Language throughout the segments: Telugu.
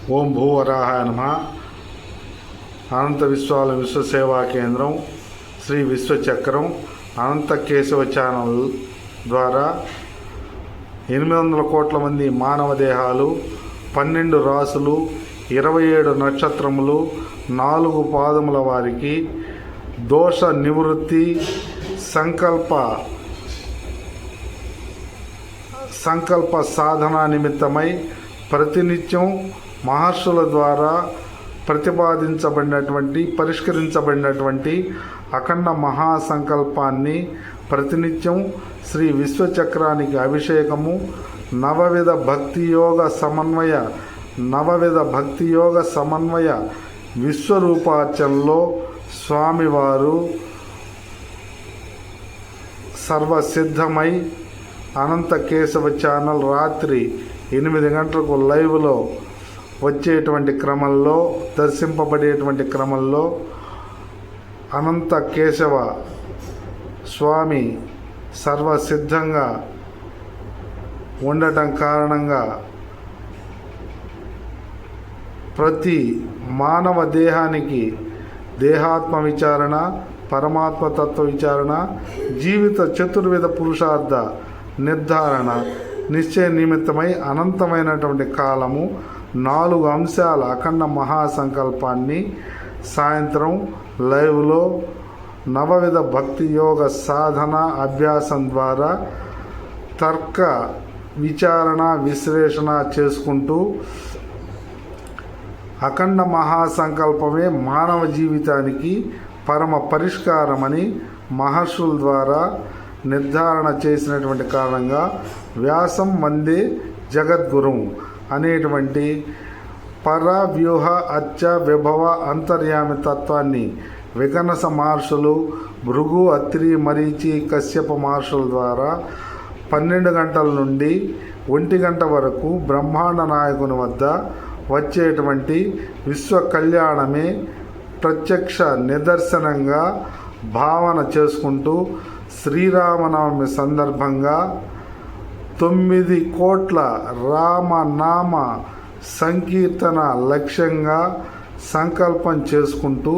ఓం భూవరాహాయ నమః. అనంత విశ్వాల విశ్వసేవా కేంద్రం శ్రీ విశ్వచక్రం అనంత కేశవ ఛానల్ ద్వారా 800 కోట్ల మంది మానవ దేహాలు, 12 రాసులు, 27 నక్షత్రములు, 4 పాదముల వారికి దోష నివృత్తి సంకల్ప సాధన నిమిత్తమై ప్రతినిత్యం మహర్షుల ద్వారా పరిష్కరించబడినటువంటి అఖండ మహాసంకల్పాన్ని ప్రతినిత్యం శ్రీ విశ్వచక్రానికి అభిషేకము, నవవిధ భక్తియోగ సమన్వయ విశ్వరూపార్చనలో స్వామివారు సర్వసిద్ధమై అనంత కేశవ ఛానల్ రాత్రి 8 గంటలకు లైవ్లో వచ్చేటువంటి క్రమంలో, దర్శింపబడేటువంటి క్రమంలో అనంత కేశవ స్వామి సర్వసిద్ధంగా ఉండటం కారణంగా ప్రతి మానవ దేహానికి దేహాత్మ విచారణ, పరమాత్మ తత్వ విచారణ, జీవిత చతుర్విధ పురుషార్థ నిర్ధారణ నిశ్చయ నిమిత్తమై అనంతమైనటువంటి కాలము 4 అంశాల అఖండ మహాసంకల్పాన్ని సాయంత్రం లైవ్లో నవవిధ భక్తి యోగ సాధన అభ్యాసం ద్వారా తర్క విచారణ విశ్లేషణ చేసుకుంటూ అఖండ మహాసంకల్పమే మానవ జీవితానికి పరమ పరిష్కారమని మహర్షుల ద్వారా నిర్ధారణ చేసినటువంటి కారణంగా వ్యాసం వందే జగద్గురుం అనేటువంటి పరవ్యూహ అచ్చ విభవ అంతర్యామి తత్వాన్ని వికనస మహర్షులు, భృగు, అత్రి, మరీచి, కశ్యప మహర్షుల ద్వారా 12 గంటల నుండి 1 గంట వరకు బ్రహ్మాండ నాయకుని వద్ద వచ్చేటువంటి విశ్వ కళ్యాణమే ప్రత్యక్ష నిదర్శనంగా భావన చేసుకుంటూ శ్రీరామనవమి సందర్భంగా 9 కోట్ల రామనామ సంకీర్తన లక్ష్యంగా సంకల్పం చేసుకుంటూ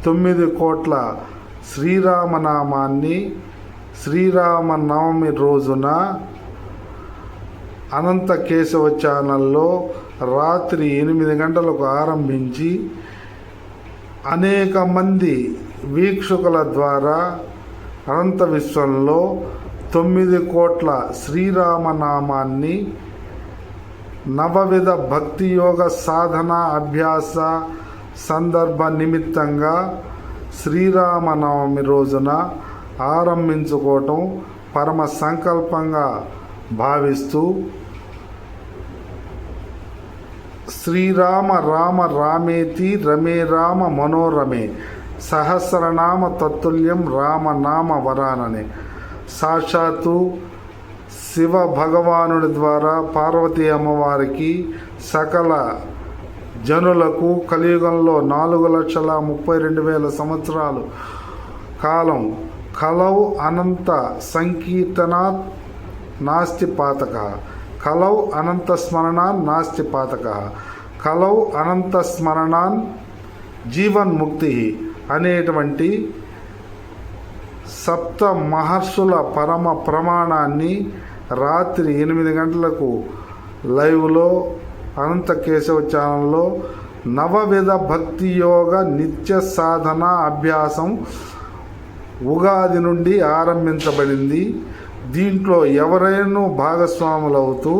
9 కోట్ల శ్రీరామనామాన్ని శ్రీరామనవమి రోజున అనంత కేశవ ఛానల్లో రాత్రి 8 గంటలకు ఆరంభించి అనేక మంది వీక్షకుల ద్వారా అనంత విశ్వంలో 9 కోట్ల శ్రీరామనామాన్ని నవవిధ భక్తియోగ సాధన అభ్యాస సందర్భ నిమిత్తంగా శ్రీరామనవమి రోజున ఆరంభించుకోవటం పరమ సంకల్పంగా భావిస్తూ శ్రీరామ రామ రామేతి రమే రామ మనోరమే సహస్రనామ తత్తుల్యం రామనామ వరాననే సాక్షాత్తు శివ భగవానుడి ద్వారా పార్వతీ అమ్మవారికి సకల జనులకు కలియుగంలో 4,32,000 సంవత్సరాలు కాలం కలౌ అనంత సంకీర్తనాత్ నాస్తి పాతక, కలౌ అనంత స్మరణాన్ నాస్తి పాతక, కలౌ అనంత స్మరణాన్ జీవన్ముక్తి అనేటువంటి సప్త మహర్షుల పరమ ప్రమాణాన్ని రాత్రి 8 గంటలకు లైవ్లో అనంత కేశవ ఛానల్లో నవవిధ భక్తి యోగ నిత్య సాధన అభ్యాసం ఉగాది నుండి ఆరంభించబడింది. దీంట్లో ఎవరైనా భాగస్వాములవుతూ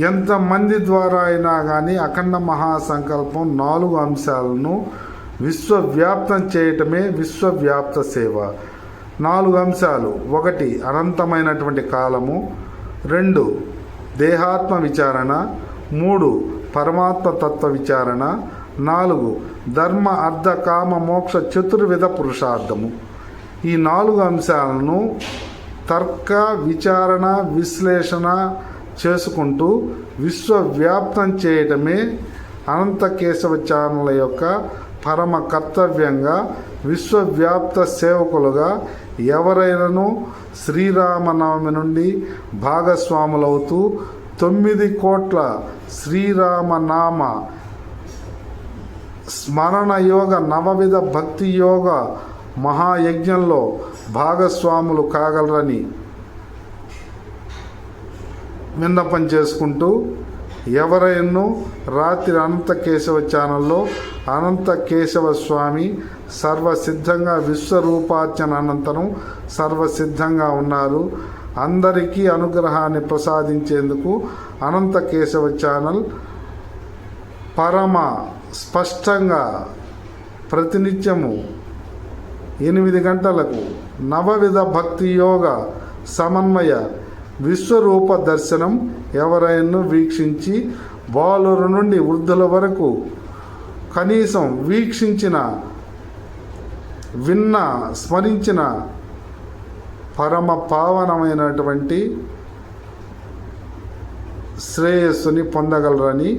ఎంతమంది ద్వారా అయినా కానీ అఖండ మహాసంకల్పం 4 అంశాలను విశ్వవ్యాప్తం చేయటమే విశ్వవ్యాప్త సేవ. 4 అంశాలు: 1 అనంతమైనటువంటి కాలము, 2 దేహాత్మ విచారణ, 3 పరమాత్మ తత్వ విచారణ, 4 ధర్మ అర్థ కామ మోక్ష చతుర్విధ పురుషార్థము. ఈ 4 అంశాలను తర్క విచారణ విశ్లేషణ చేసుకుంటూ విశ్వవ్యాప్తం చేయటమే అనంత కేశవ ఛానల్ యొక్క పరమ కర్తవ్యంగా విశ్వవ్యాప్త సేవకులుగా ఎవరైనాను శ్రీరామనవమి నుండి భాగస్వాములవుతూ 9 కోట్ల శ్రీరామనామ స్మరణ యోగ నవవిధ భక్తి యోగ మహాయజ్ఞంలో భాగస్వాములు కాగలరని విన్నపం చేసుకుంటూ, ఎవరైనా రాత్రి అనంత కేశవ ఛానల్లో అనంత కేశవ స్వామి సర్వసిద్ధంగా విశ్వరూపార్చన అనంతరం సర్వసిద్ధంగా ఉన్నారు. అందరికీ అనుగ్రహాన్ని ప్రసాదించేందుకు అనంత కేశవ ఛానల్ పరమ స్పష్టంగా ప్రతినిత్యము 8 గంటలకు నవవిధ భక్తి యోగ సమన్వయ విశ్వరూప దర్శనం ఎవరైనా వీక్షించి బాలుర నుండి వృద్ధుల వరకు కనీసం వీక్షించిన, విన్న, స్మరించిన పరమ పావనమైనటువంటి శ్రేయస్సుని పొందగలరని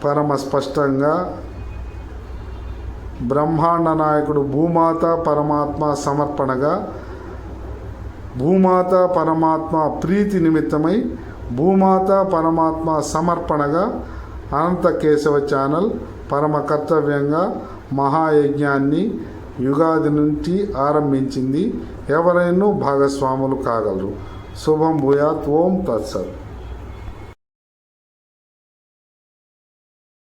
పరమ స్పష్టంగా బ్రహ్మాండ నాయకుడు భూమాత పరమాత్మ సమర్పణగా, భూమాత పరమాత్మ ప్రీతి నిమిత్తమై భూమాత పరమాత్మ సమర్పణగా అనంత కేశవ ఛానల్ పరమ కర్తవ్యంగా మహాయజ్ఞాన్ని యుగాది నుంచి ఆరంభించింది. ఎవరైనా భాగస్వాములు కాగలరు. శుభం భూయాత్. ఓం తత్సత్.